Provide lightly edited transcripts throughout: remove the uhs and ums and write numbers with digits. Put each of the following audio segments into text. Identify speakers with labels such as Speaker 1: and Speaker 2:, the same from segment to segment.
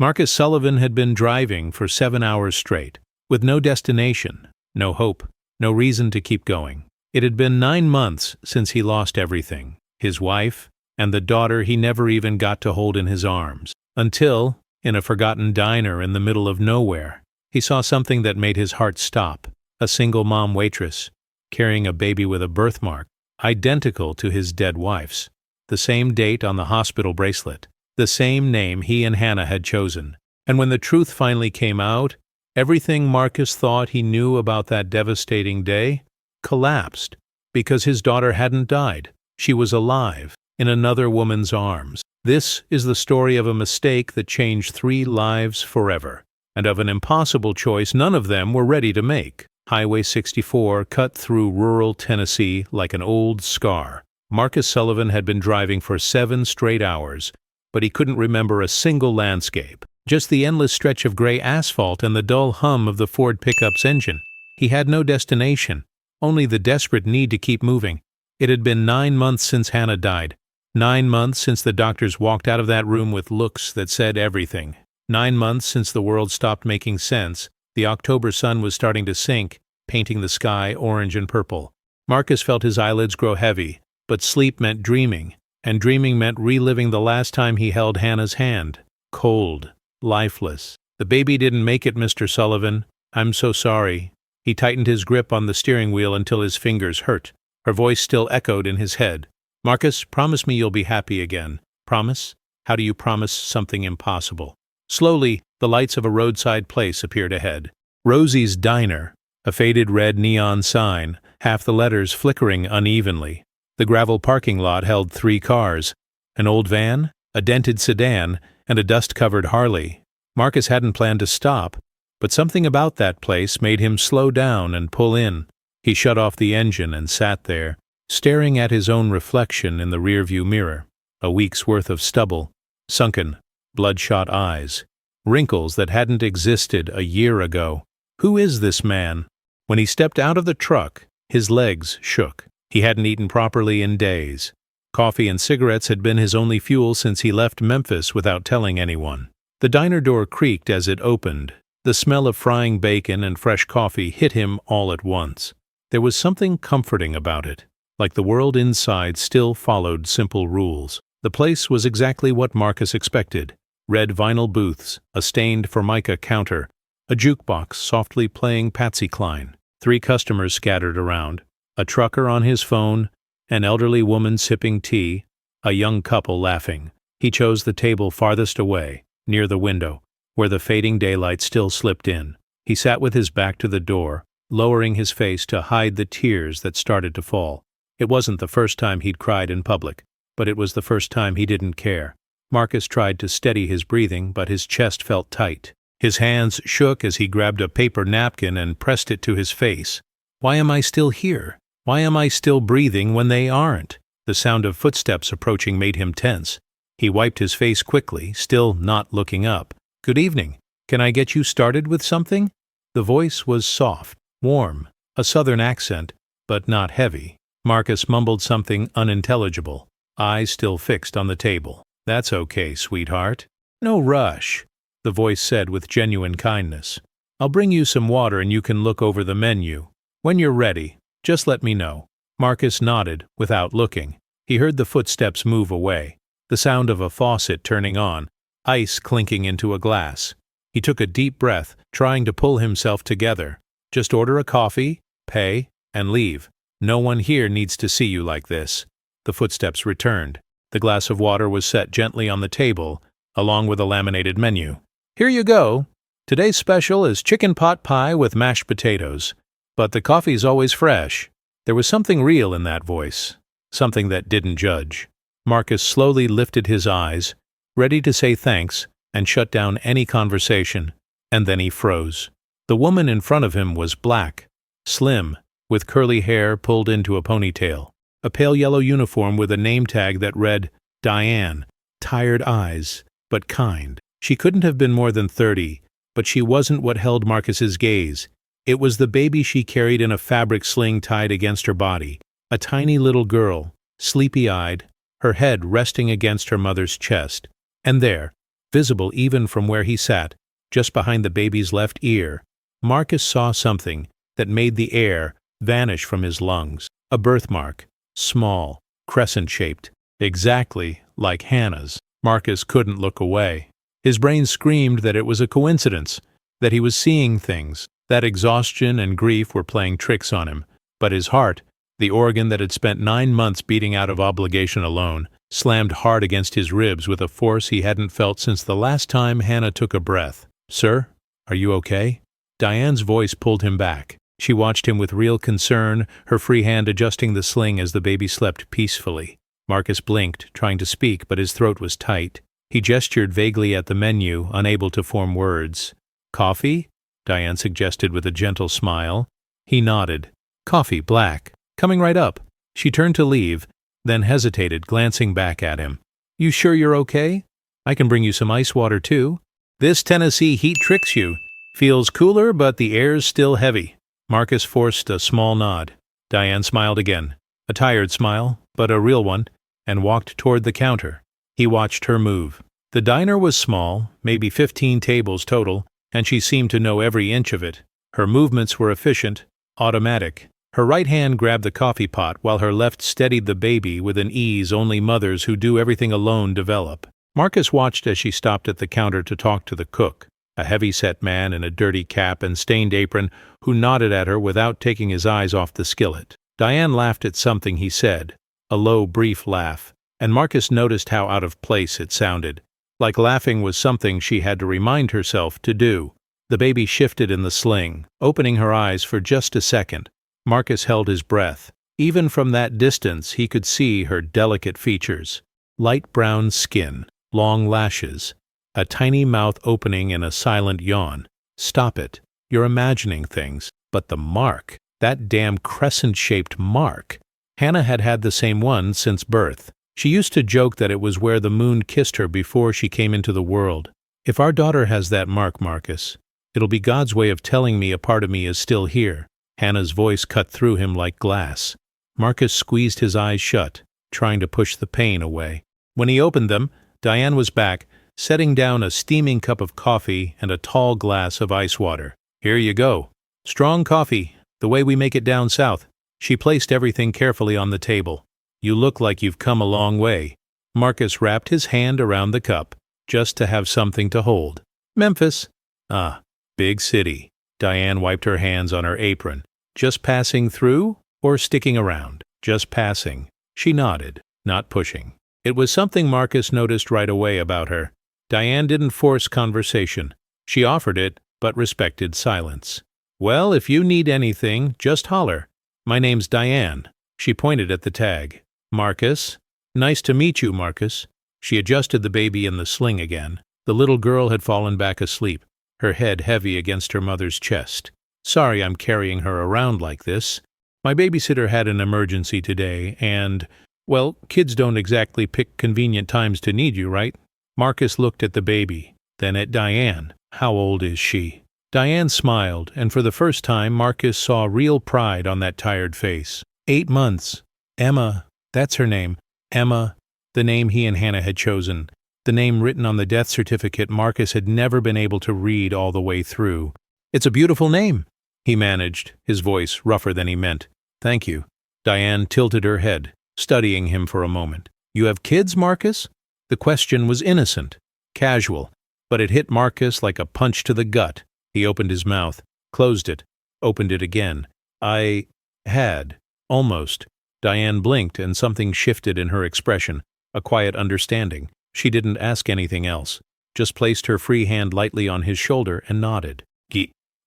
Speaker 1: Marcus Sullivan had been driving for 7 hours straight, with no destination, no hope, no reason to keep going. It had been 9 months since he lost everything, his wife, and the daughter he never even got to hold in his arms, until, in a forgotten diner in the middle of nowhere, he saw something that made his heart stop, a single mom waitress, carrying a baby with a birthmark, identical to his dead wife's, the same date on the hospital bracelet, the same name he and Hannah had chosen. And when the truth finally came out, everything Marcus thought he knew about that devastating day collapsed, because his daughter hadn't died. She was alive, in another woman's arms. This is the story of a mistake that changed 3 lives forever, and of an impossible choice none of them were ready to make. Highway 64 cut through rural Tennessee like an old scar. Marcus Sullivan had been driving for 7 straight hours, but he couldn't remember a single landscape, just the endless stretch of gray asphalt and the dull hum of the Ford pickup's engine. He had no destination, only the desperate need to keep moving. It had been 9 months since Hannah died, 9 months since the doctors walked out of that room with looks that said everything, 9 months since the world stopped making sense. The October sun was starting to sink, painting the sky orange and purple. Marcus felt his eyelids grow heavy, but sleep meant dreaming, and dreaming meant reliving the last time he held Hannah's hand. Cold, lifeless. "The baby didn't make it, Mr. Sullivan. I'm so sorry." He tightened his grip on the steering wheel until his fingers hurt. Her voice still echoed in his head. "Marcus, promise me you'll be happy again. Promise? How do you promise something impossible?" Slowly, the lights of a roadside place appeared ahead. Rosie's Diner, a faded red neon sign, half the letters flickering unevenly. The gravel parking lot held 3 cars, an old van, a dented sedan, and a dust-covered Harley. Marcus hadn't planned to stop, but something about that place made him slow down and pull in. He shut off the engine and sat there, staring at his own reflection in the rearview mirror. A week's worth of stubble, sunken, bloodshot eyes, wrinkles that hadn't existed a year ago. Who is this man? When he stepped out of the truck, his legs shook. He hadn't eaten properly in days. Coffee and cigarettes had been his only fuel since he left Memphis without telling anyone. The diner door creaked as it opened. The smell of frying bacon and fresh coffee hit him all at once. There was something comforting about it, like the world inside still followed simple rules. The place was exactly what Marcus expected. Red vinyl booths, a stained formica counter, a jukebox softly playing Patsy Cline, 3 customers scattered around, a trucker on his phone, an elderly woman sipping tea, a young couple laughing. He chose the table farthest away, near the window, where the fading daylight still slipped in. He sat with his back to the door, lowering his face to hide the tears that started to fall. It wasn't the first time he'd cried in public, but it was the first time he didn't care. Marcus tried to steady his breathing, but his chest felt tight. His hands shook as he grabbed a paper napkin and pressed it to his face. Why am I still here? Why am I still breathing when they aren't? The sound of footsteps approaching made him tense. He wiped his face quickly, still not looking up. "Good evening. Can I get you started with something?" The voice was soft, warm, a southern accent, but not heavy. Marcus mumbled something unintelligible, eyes still fixed on the table. "That's okay, sweetheart. No rush," the voice said with genuine kindness. "I'll bring you some water and you can look over the menu. When you're ready, just let me know." Marcus nodded without looking. He heard the footsteps move away, the sound of a faucet turning on, ice clinking into a glass. He took a deep breath, trying to pull himself together. "Just order a coffee, pay, and leave. No one here needs to see you like this." The footsteps returned. The glass of water was set gently on the table, along with a laminated menu. "Here you go. Today's special is chicken pot pie with mashed potatoes. But the coffee's always fresh." There was something real in that voice, something that didn't judge. Marcus slowly lifted his eyes, ready to say thanks and shut down any conversation, and then he froze. The woman in front of him was black, slim, with curly hair pulled into a ponytail, a pale yellow uniform with a name tag that read, Diane, tired eyes, but kind. She couldn't have been more than 30, but she wasn't what held Marcus's gaze. It was the baby she carried in a fabric sling tied against her body, a tiny little girl, sleepy-eyed, her head resting against her mother's chest. And there, visible even from where he sat, just behind the baby's left ear. Marcus saw something that made the air vanish from his lungs. A birthmark, small, crescent-shaped, exactly like Hannah's. Marcus couldn't look away. His brain screamed that it was a coincidence, that he was seeing things, that exhaustion and grief were playing tricks on him. But his heart, the organ that had spent 9 months beating out of obligation alone, slammed hard against his ribs with a force he hadn't felt since the last time Hannah took a breath. "Sir, are you okay?" Diane's voice pulled him back. She watched him with real concern, her free hand adjusting the sling as the baby slept peacefully. Marcus blinked, trying to speak, but his throat was tight. He gestured vaguely at the menu, unable to form words. "Coffee?" Diane suggested with a gentle smile. He nodded. "Coffee, black. Coming right up." She turned to leave, then hesitated, glancing back at him. "You sure you're okay? I can bring you some ice water, too." "This Tennessee heat tricks you. Feels cooler, but the air's still heavy." Marcus forced a small nod. Diane smiled again, a tired smile, but a real one, and walked toward the counter. He watched her move. The diner was small, maybe 15 tables total, and she seemed to know every inch of it. Her movements were efficient, automatic. Her right hand grabbed the coffee pot while her left steadied the baby with an ease only mothers who do everything alone develop. Marcus watched as she stopped at the counter to talk to the cook, a heavy-set man in a dirty cap and stained apron who nodded at her without taking his eyes off the skillet. Diane laughed at something he said, a low, brief laugh, and Marcus noticed how out of place it sounded, like laughing was something she had to remind herself to do. The baby shifted in the sling, opening her eyes for just a second. Marcus held his breath. Even from that distance he could see her delicate features. Light brown skin, long lashes, a tiny mouth opening in a silent yawn. "Stop it. You're imagining things." But the mark, that damn crescent-shaped mark. Hannah had had the same one since birth. She used to joke that it was where the moon kissed her before she came into the world. "If our daughter has that mark, Marcus, it'll be God's way of telling me a part of me is still here." Hannah's voice cut through him like glass. Marcus squeezed his eyes shut, trying to push the pain away. When he opened them, Diane was back, setting down a steaming cup of coffee and a tall glass of ice water. "Here you go. Strong coffee, the way we make it down south." She placed everything carefully on the table. "You look like you've come a long way." Marcus wrapped his hand around the cup, just to have something to hold. "Memphis." "Ah, big city." Diane wiped her hands on her apron. "Just passing through, or sticking around?" "Just passing." She nodded, not pushing. It was something Marcus noticed right away about her. Diane didn't force conversation. She offered it, but respected silence. "Well, if you need anything, just holler. My name's Diane." She pointed at the tag. "Marcus?" "Nice to meet you, Marcus." She adjusted the baby in the sling again. The little girl had fallen back asleep, her head heavy against her mother's chest. "Sorry I'm carrying her around like this. My babysitter had an emergency today, and, well, kids don't exactly pick convenient times to need you, right?" Marcus looked at the baby, then at Diane. "How old is she?" Diane smiled, and for the first time Marcus saw real pride on that tired face. 8 months. Emma, that's her name. Emma, the name he and Hannah had chosen. The name written on the death certificate Marcus had never been able to read all the way through. "It's a beautiful name," he managed, his voice rougher than he meant. "Thank you." Diane tilted her head, studying him for a moment. "You have kids, Marcus?" The question was innocent, casual, but it hit Marcus like a punch to the gut. He opened his mouth, closed it, opened it again. "I had. Almost." Diane blinked and something shifted in her expression, a quiet understanding. She didn't ask anything else, just placed her free hand lightly on his shoulder and nodded.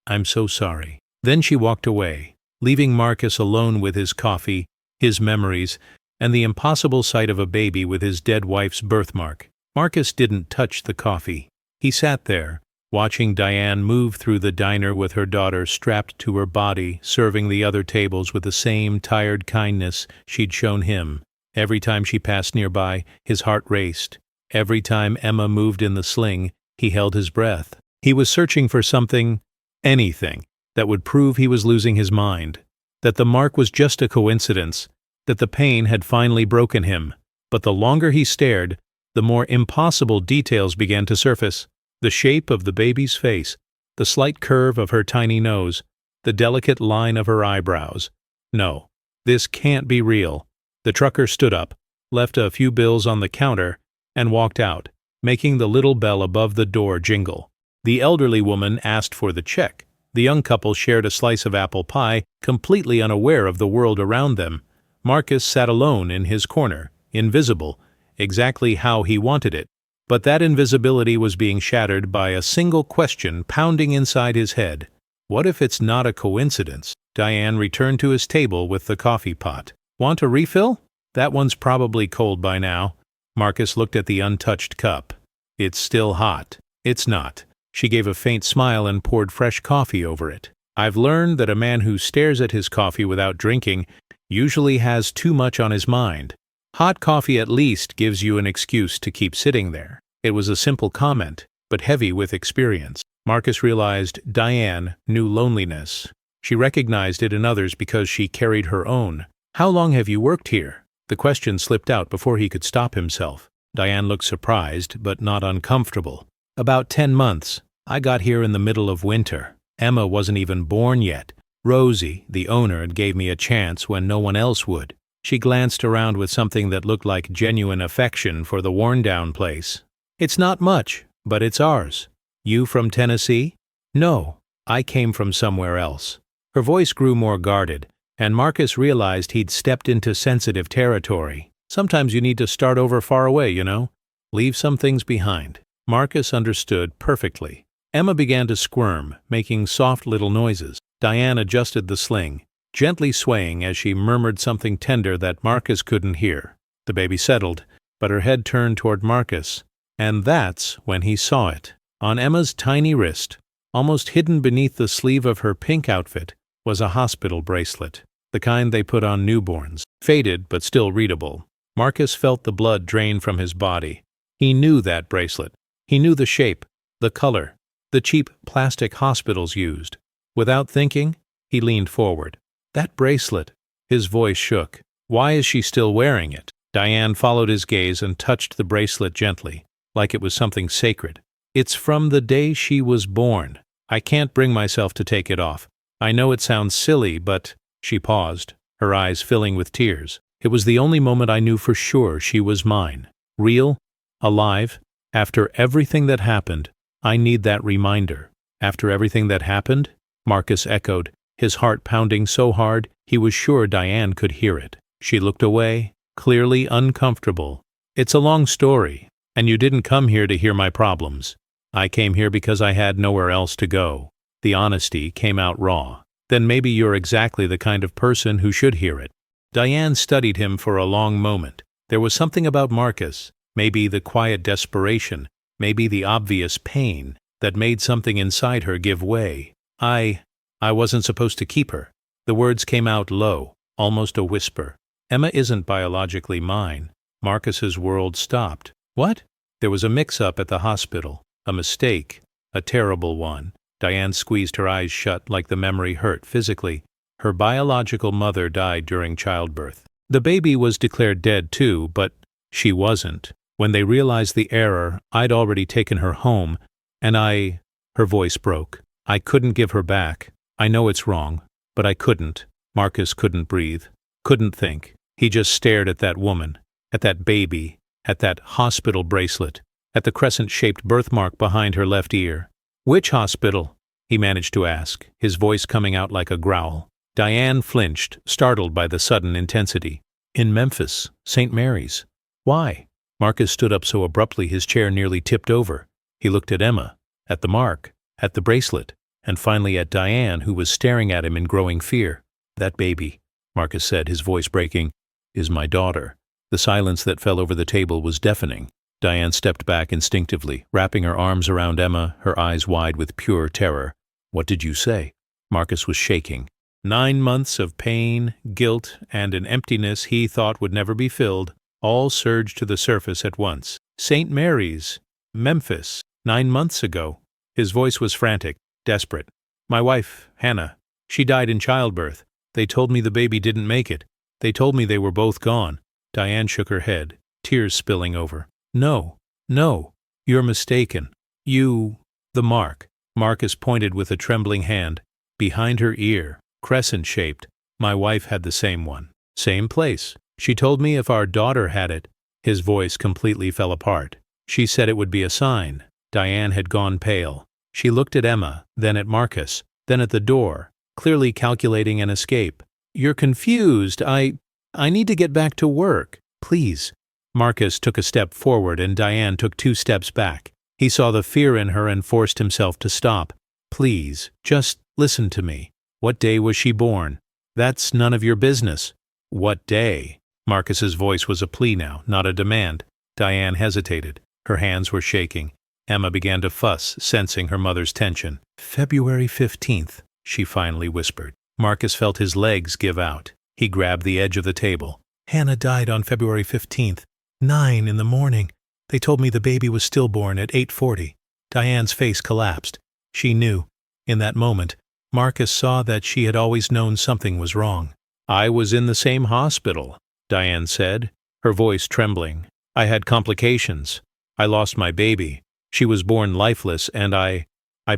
Speaker 1: "I'm so sorry." Then she walked away, leaving Marcus alone with his coffee, his memories, and the impossible sight of a baby with his dead wife's birthmark. Marcus didn't touch the coffee. He sat there, watching Diane move through the diner with her daughter strapped to her body, serving the other tables with the same tired kindness she'd shown him. Every time she passed nearby, his heart raced. Every time Emma moved in the sling, he held his breath. He was searching for something, anything, that would prove he was losing his mind, that the mark was just a coincidence, that the pain had finally broken him. But the longer he stared, the more impossible details began to surface. The shape of the baby's face, the slight curve of her tiny nose, the delicate line of her eyebrows. No, this can't be real. The trucker stood up, left a few bills on the counter, and walked out, making the little bell above the door jingle. The elderly woman asked for the check. The young couple shared a slice of apple pie, completely unaware of the world around them. Marcus sat alone in his corner, invisible, exactly how he wanted it. But that invisibility was being shattered by a single question pounding inside his head. What if it's not a coincidence? Diane returned to his table with the coffee pot. Want a refill? That one's probably cold by now. Marcus looked at the untouched cup. It's still hot. It's not. She gave a faint smile and poured fresh coffee over it. I've learned that a man who stares at his coffee without drinking usually has too much on his mind. Hot coffee at least gives you an excuse to keep sitting there. It was a simple comment, but heavy with experience. Marcus realized Diane knew loneliness. She recognized it in others because she carried her own. How long have you worked here? The question slipped out before he could stop himself. Diane looked surprised, but not uncomfortable. About 10 months. I got here in the middle of winter. Emma wasn't even born yet. Rosie, the owner, gave me a chance when no one else would. She glanced around with something that looked like genuine affection for the worn-down place. It's not much, but it's ours. You from Tennessee? No, I came from somewhere else. Her voice grew more guarded, and Marcus realized he'd stepped into sensitive territory. Sometimes you need to start over far away, you know? Leave some things behind. Marcus understood perfectly. Emma began to squirm, making soft little noises. Diane adjusted the sling, gently swaying as she murmured something tender that Marcus couldn't hear. The baby settled, but her head turned toward Marcus, and that's when he saw it. On Emma's tiny wrist, almost hidden beneath the sleeve of her pink outfit, was a hospital bracelet, the kind they put on newborns, faded but still readable. Marcus felt the blood drain from his body. He knew that bracelet. He knew the shape, the color, the cheap plastic hospitals used. Without thinking, he leaned forward. That bracelet. His voice shook. Why is she still wearing it? Diane followed his gaze and touched the bracelet gently, like it was something sacred. It's from the day she was born. I can't bring myself to take it off. I know it sounds silly, but... She paused, her eyes filling with tears. It was the only moment I knew for sure she was mine. Real, alive. After everything that happened, I need that reminder. After everything that happened? Marcus echoed, his heart pounding so hard he was sure Diane could hear it. She looked away, clearly uncomfortable. It's a long story, and you didn't come here to hear my problems. I came here because I had nowhere else to go. The honesty came out raw. Then maybe you're exactly the kind of person who should hear it. Diane studied him for a long moment. There was something about Marcus, maybe the quiet desperation, maybe the obvious pain, that made something inside her give way. I wasn't supposed to keep her. The words came out low, almost a whisper. Emma isn't biologically mine. Marcus's world stopped. What? There was a mix-up at the hospital. A mistake. A terrible one. Diane squeezed her eyes shut like the memory hurt physically. Her biological mother died during childbirth. The baby was declared dead too, but she wasn't. When they realized the error, I'd already taken her home, and Her voice broke. I couldn't give her back. I know it's wrong, but I couldn't. Marcus couldn't breathe, couldn't think. He just stared at that woman, at that baby, at that hospital bracelet, at the crescent-shaped birthmark behind her left ear. Which hospital? He managed to ask, his voice coming out like a growl. Diane flinched, startled by the sudden intensity. In Memphis, St. Mary's. Why? Marcus stood up so abruptly his chair nearly tipped over. He looked at Emma, at the mark, at the bracelet, and finally at Diane, who was staring at him in growing fear. That baby, Marcus said, his voice breaking, is my daughter. The silence that fell over the table was deafening. Diane stepped back instinctively, wrapping her arms around Emma, her eyes wide with pure terror. What did you say? Marcus was shaking. 9 months of pain, guilt, and an emptiness he thought would never be filled, all surged to the surface at once. St. Mary's, Memphis, 9 months ago. His voice was frantic, desperate. My wife, Hannah, she died in childbirth. They told me the baby didn't make it. They told me they were both gone. Diane shook her head, tears spilling over. No, no, you're mistaken. The mark. Marcus pointed with a trembling hand. Behind her ear, crescent-shaped. My wife had the same one. Same place. She told me if our daughter had it. His voice completely fell apart. She said it would be a sign. Diane had gone pale. She looked at Emma, then at Marcus, then at the door, clearly calculating an escape. You're confused. I need to get back to work. Please. Marcus took a step forward and Diane took 2 steps back. He saw the fear in her and forced himself to stop. Please, just listen to me. What day was she born? That's none of your business. What day? Marcus's voice was a plea now, not a demand. Diane hesitated. Her hands were shaking. Emma began to fuss, sensing her mother's tension. February 15th, she finally whispered. Marcus felt his legs give out. He grabbed the edge of the table. Hannah died on February 15th, 9 in the morning. They told me the baby was stillborn at 8:40. Diane's face collapsed. She knew. In that moment, Marcus saw that she had always known something was wrong. I was in the same hospital, Diane said, her voice trembling. I had complications. I lost my baby. She was born lifeless and I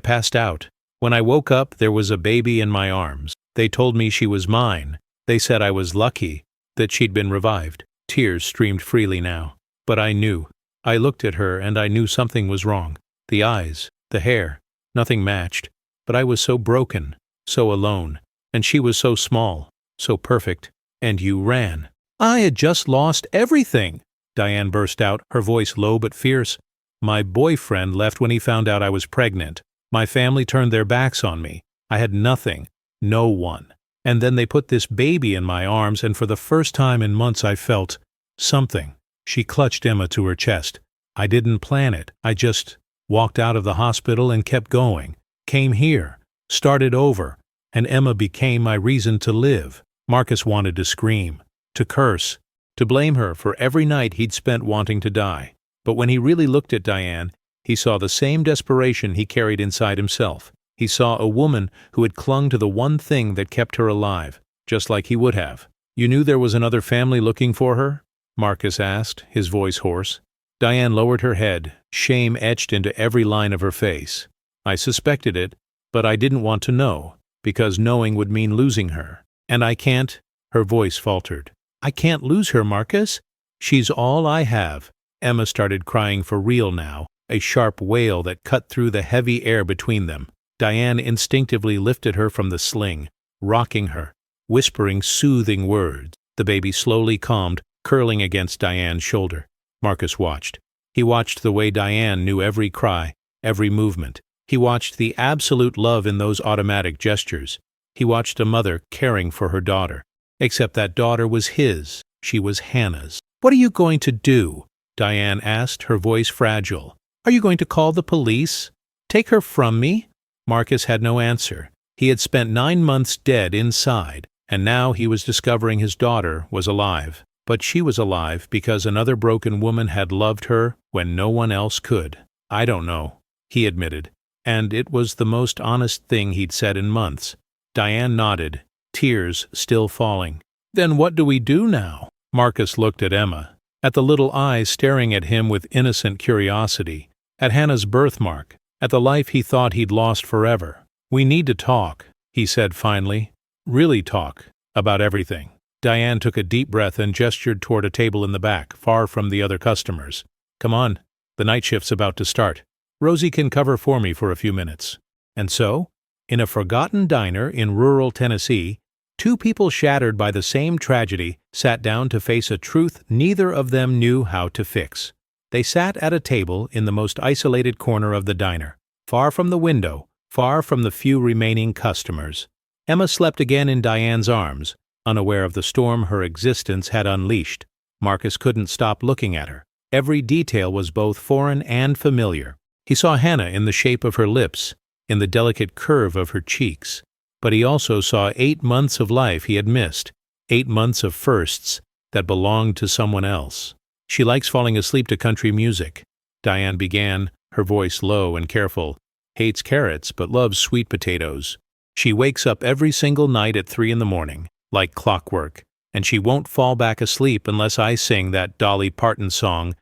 Speaker 1: passed out. When I woke up, there was a baby in my arms. They told me she was mine. They said I was lucky, that she'd been revived. Tears streamed freely now. But I knew. I looked at her and I knew something was wrong. The eyes, the hair, nothing matched. But I was so broken, so alone, and she was so small, so perfect. And you ran. I had just lost everything, Diane burst out, her voice low but fierce. My boyfriend left when he found out I was pregnant. My family turned their backs on me. I had nothing, no one. And then they put this baby in my arms, and for the first time in months I felt something. She clutched Emma to her chest. I didn't plan it. I just walked out of the hospital and kept going. Came here, started over, and Emma became my reason to live. Marcus wanted to scream, to curse, to blame her for every night he'd spent wanting to die. But when he really looked at Diane, he saw the same desperation he carried inside himself. He saw a woman who had clung to the one thing that kept her alive, just like he would have. You knew there was another family looking for her? Marcus asked, his voice hoarse. Diane lowered her head, shame etched into every line of her face. I suspected it, but I didn't want to know, because knowing would mean losing her. And I can't, her voice faltered. I can't lose her, Marcus. She's all I have. Emma started crying for real now, a sharp wail that cut through the heavy air between them. Diane instinctively lifted her from the sling, rocking her, whispering soothing words. The baby slowly calmed, curling against Diane's shoulder. Marcus watched. He watched the way Diane knew every cry, every movement. He watched the absolute love in those automatic gestures. He watched a mother caring for her daughter. Except that daughter was his. She was Hannah's. What are you going to do? Diane asked, her voice fragile. Are you going to call the police? Take her from me? Marcus had no answer. He had spent 9 months dead inside, and now he was discovering his daughter was alive. But she was alive because another broken woman had loved her when no one else could. I don't know, he admitted, and it was the most honest thing he'd said in months. Diane nodded, tears still falling. Then what do we do now? Marcus looked at Emma, at the little eyes staring at him with innocent curiosity, at Hannah's birthmark, at the life he thought he'd lost forever. We need to talk, he said finally. Really talk, about everything. Diane took a deep breath and gestured toward a table in the back, far from the other customers. Come on, the night shift's about to start. Rosie can cover for me for a few minutes. And so, in a forgotten diner in rural Tennessee, 2 people shattered by the same tragedy sat down to face a truth neither of them knew how to fix. They sat at a table in the most isolated corner of the diner, far from the window, far from the few remaining customers. Emma slept again in Diane's arms, unaware of the storm her existence had unleashed. Marcus couldn't stop looking at her. Every detail was both foreign and familiar. He saw Hannah in the shape of her lips, in the delicate curve of her cheeks. But he also saw 8 months of life he had missed, 8 months of firsts that belonged to someone else. She likes falling asleep to country music, Diane began, her voice low and careful. Hates carrots but loves sweet potatoes. She wakes up every single night at 3 in the morning, like clockwork, and she won't fall back asleep unless I sing that Dolly Parton song,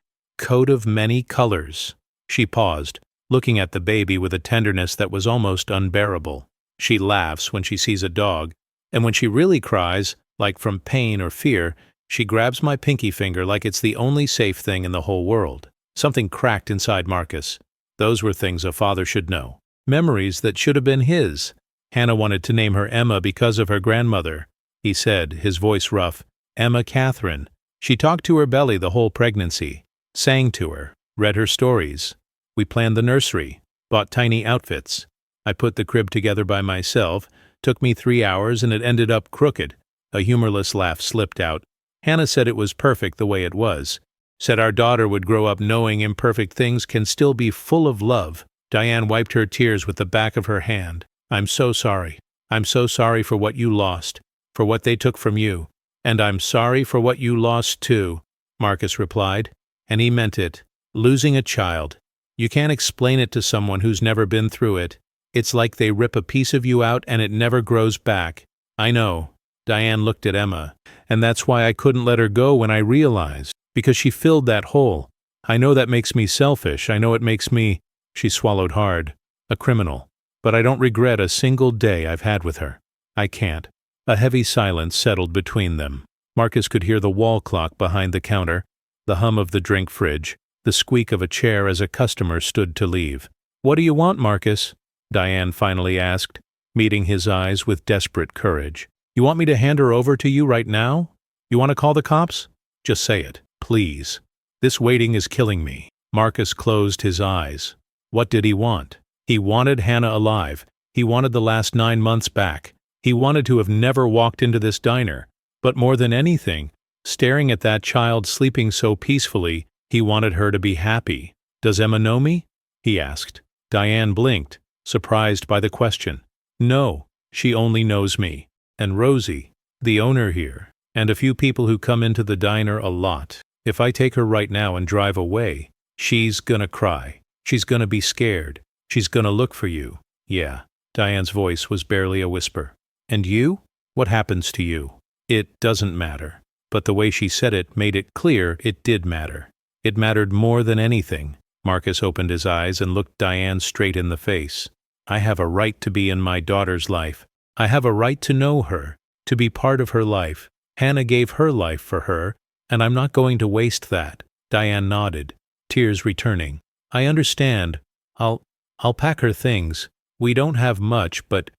Speaker 1: coat of many colors." She paused, looking at the baby with a tenderness that was almost unbearable. She laughs when she sees a dog, and when she really cries, like from pain or fear, she grabs my pinky finger like it's the only safe thing in the whole world. Something cracked inside Marcus. Those were things a father should know. Memories that should have been his. Hannah wanted to name her Emma because of her grandmother. He said, his voice rough, "Emma Catherine." She talked to her belly the whole pregnancy, sang to her, read her stories. We planned the nursery, bought tiny outfits. I put the crib together by myself. Took me 3 hours and it ended up crooked. A humorless laugh slipped out. Hannah said it was perfect the way it was. Said our daughter would grow up knowing imperfect things can still be full of love. Diane wiped her tears with the back of her hand. "I'm so sorry. I'm so sorry for what you lost, for what they took from you. And I'm sorry for what you lost too," Marcus replied. And he meant it. Losing a child. You can't explain it to someone who's never been through it. It's like they rip a piece of you out and it never grows back. "I know." Diane looked at Emma. "And that's why I couldn't let her go when I realized. Because she filled that hole. I know that makes me selfish. I know it makes me," she swallowed hard, "a criminal. But I don't regret a single day I've had with her. I can't." A heavy silence settled between them. Marcus could hear the wall clock behind the counter, the hum of the drink fridge, the squeak of a chair as a customer stood to leave. "What do you want, Marcus?" Diane finally asked, meeting his eyes with desperate courage. "You want me to hand her over to you right now? You want to call the cops? Just say it, please. This waiting is killing me." Marcus closed his eyes. What did he want? He wanted Hannah alive. He wanted the last 9 months back. He wanted to have never walked into this diner. But more than anything, staring at that child sleeping so peacefully, he wanted her to be happy. "Does Emma know me?" he asked. Diane blinked, surprised by the question. "No, she only knows me. And Rosie, the owner here, and a few people who come into the diner a lot. If I take her right now and drive away, she's gonna cry. She's gonna be scared. She's gonna look for you." "Yeah." Diane's voice was barely a whisper. "And you? What happens to you?" "It doesn't matter." But the way she said it made it clear it did matter. It mattered more than anything. Marcus opened his eyes and looked Diane straight in the face. "I have a right to be in my daughter's life. I have a right to know her, to be part of her life. Hannah gave her life for her, and I'm not going to waste that." Diane nodded, tears returning. "I understand. I'll pack her things. We don't have much, but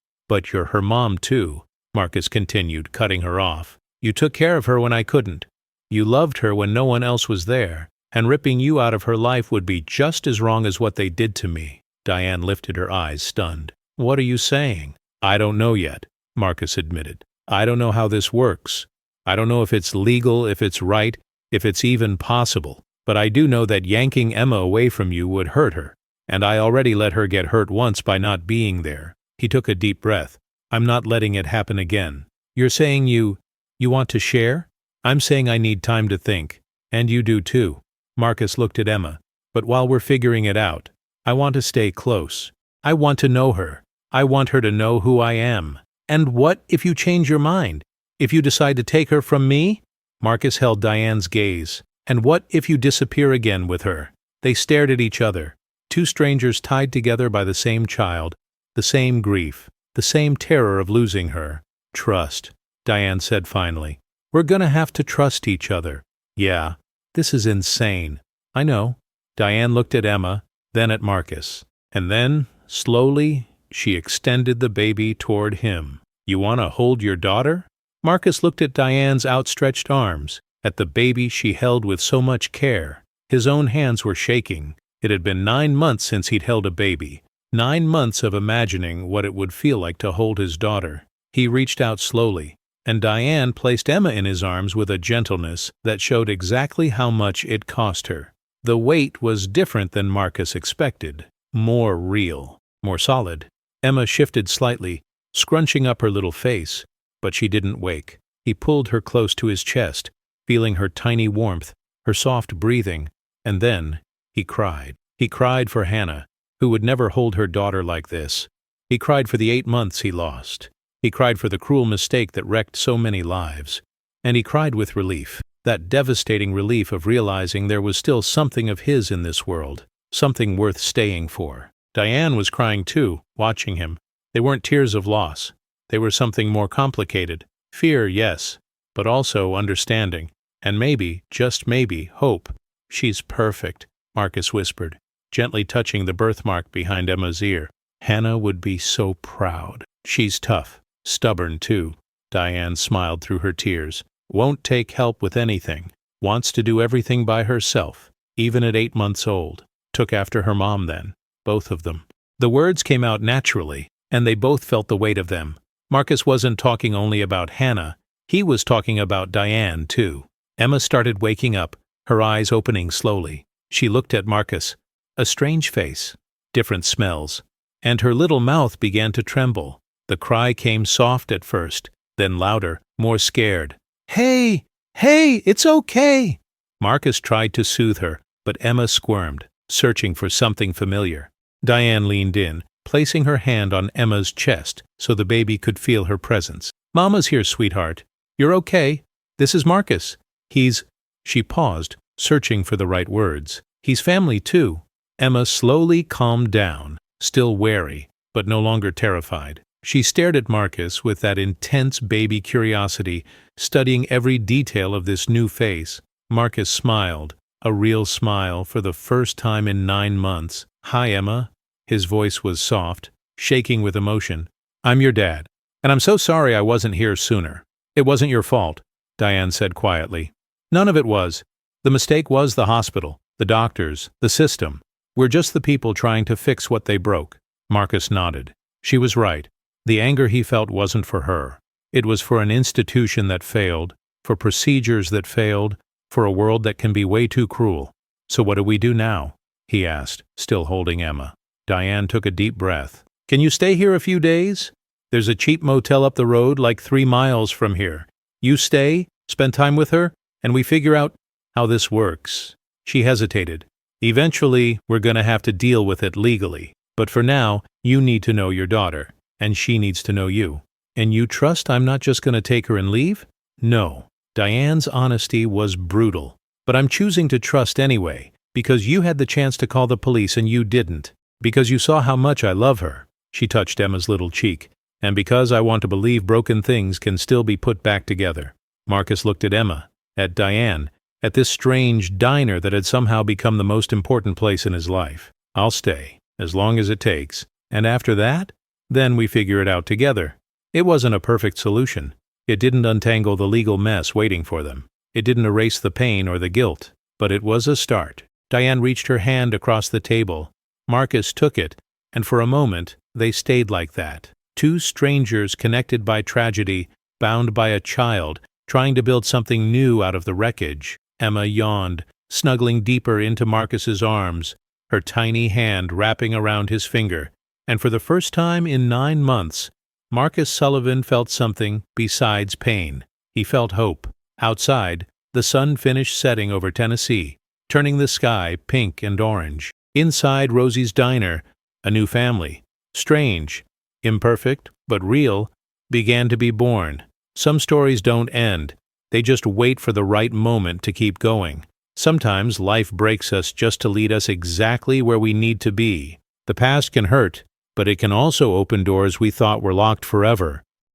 Speaker 1: you're her mom too," Marcus continued, cutting her off. "You took care of her when I couldn't. You loved her when no one else was there, and ripping you out of her life would be just as wrong as what they did to me." Diane lifted her eyes, stunned. "What are you saying?" "I don't know yet," Marcus admitted. "I don't know how this works. I don't know if it's legal, if it's right, if it's even possible. But I do know that yanking Emma away from you would hurt her. And I already let her get hurt once by not being there." He took a deep breath. "I'm not letting it happen again." "You're saying you want to share?" "I'm saying I need time to think. And you do too." Marcus looked at Emma. "But while we're figuring it out, I want to stay close. I want to know her. I want her to know who I am." "And what if you change your mind? If you decide to take her from me?" Marcus held Diane's gaze. "And what if you disappear again with her?" They stared at each other. Two strangers tied together by the same child, the same grief, the same terror of losing her. "Trust," Diane said finally. "We're gonna have to trust each other." "Yeah, this is insane." "I know." Diane looked at Emma, then at Marcus. And then, slowly, she extended the baby toward him. "You want to hold your daughter?" Marcus looked at Diane's outstretched arms, at the baby she held with so much care. His own hands were shaking. It had been 9 months since he'd held a baby. 9 months of imagining what it would feel like to hold his daughter. He reached out slowly, and Diane placed Emma in his arms with a gentleness that showed exactly how much it cost her. The weight was different than Marcus expected. More real, more solid. Emma shifted slightly, scrunching up her little face, but she didn't wake. He pulled her close to his chest, feeling her tiny warmth, her soft breathing, and then he cried. He cried for Hannah, who would never hold her daughter like this. He cried for the 8 months he lost. He cried for the cruel mistake that wrecked so many lives. And he cried with relief. that devastating relief of realizing there was still something of his in this world, something worth staying for. Diane was crying too, watching him. They weren't tears of loss. They were something more complicated. Fear, yes, but also understanding, and maybe, just maybe, hope. "She's perfect," Marcus whispered, gently touching the birthmark behind Emma's ear. "Hannah would be so proud." "She's tough, stubborn too," Diane smiled through her tears. "Won't take help with anything. Wants to do everything by herself, even at 8 months old. Took after her mom then, both of them." The words came out naturally, and they both felt the weight of them. Marcus wasn't talking only about Hannah, he was talking about Diane too. Emma started waking up, her eyes opening slowly. She looked at Marcus. A strange face, different smells, and her little mouth began to tremble. The cry came soft at first, then louder, more scared. "Hey! Hey! It's okay!" Marcus tried to soothe her, but Emma squirmed, searching for something familiar. Diane leaned in, placing her hand on Emma's chest so the baby could feel her presence. "Mama's here, sweetheart. You're okay. This is Marcus. He's—" She paused, searching for the right words. "He's family too." Emma slowly calmed down, still wary, but no longer terrified. She stared at Marcus with that intense baby curiosity, studying every detail of this new face. Marcus smiled, a real smile for the first time in 9 months. "Hi, Emma." His voice was soft, shaking with emotion. "I'm your dad, and I'm so sorry I wasn't here sooner." "It wasn't your fault," Diane said quietly. "None of it was. The mistake was the hospital, the doctors, the system. We're just the people trying to fix what they broke." Marcus nodded. She was right. The anger he felt wasn't for her. It was for an institution that failed, for procedures that failed, for a world that can be way too cruel. "So what do we do now?" he asked, still holding Emma. Diane took a deep breath. "Can you stay here a few days? There's a cheap motel up the road, like 3 miles from here. You stay, spend time with her, and we figure out how this works." She hesitated. "Eventually, we're going to have to deal with it legally. But for now, you need to know your daughter, and she needs to know you. And you trust I'm not just going to take her and leave?" "No." Diane's honesty was brutal. "But I'm choosing to trust anyway, because you had the chance to call the police and you didn't. Because you saw how much I love her." She touched Emma's little cheek. "And because I want to believe broken things can still be put back together." Marcus looked at Emma, at Diane, at this strange diner that had somehow become the most important place in his life. "I'll stay, as long as it takes. And after that? Then we figure it out together." It wasn't a perfect solution. It didn't untangle the legal mess waiting for them. It didn't erase the pain or the guilt. But it was a start. Diane reached her hand across the table. Marcus took it, and for a moment, they stayed like that. Two strangers connected by tragedy, bound by a child, trying to build something new out of the wreckage. Emma yawned, snuggling deeper into Marcus's arms, her tiny hand wrapping around his finger. And for the first time in 9 months, Marcus Sullivan felt something besides pain. He felt hope. Outside, the sun finished setting over Tennessee, turning the sky pink and orange. Inside Rosie's diner, a new family, strange, imperfect, but real, began to be born. Some stories don't end. They just wait for the right moment to keep going. Sometimes life breaks us just to lead us exactly where we need to be. The past can hurt, but it can also open doors we thought were locked forever.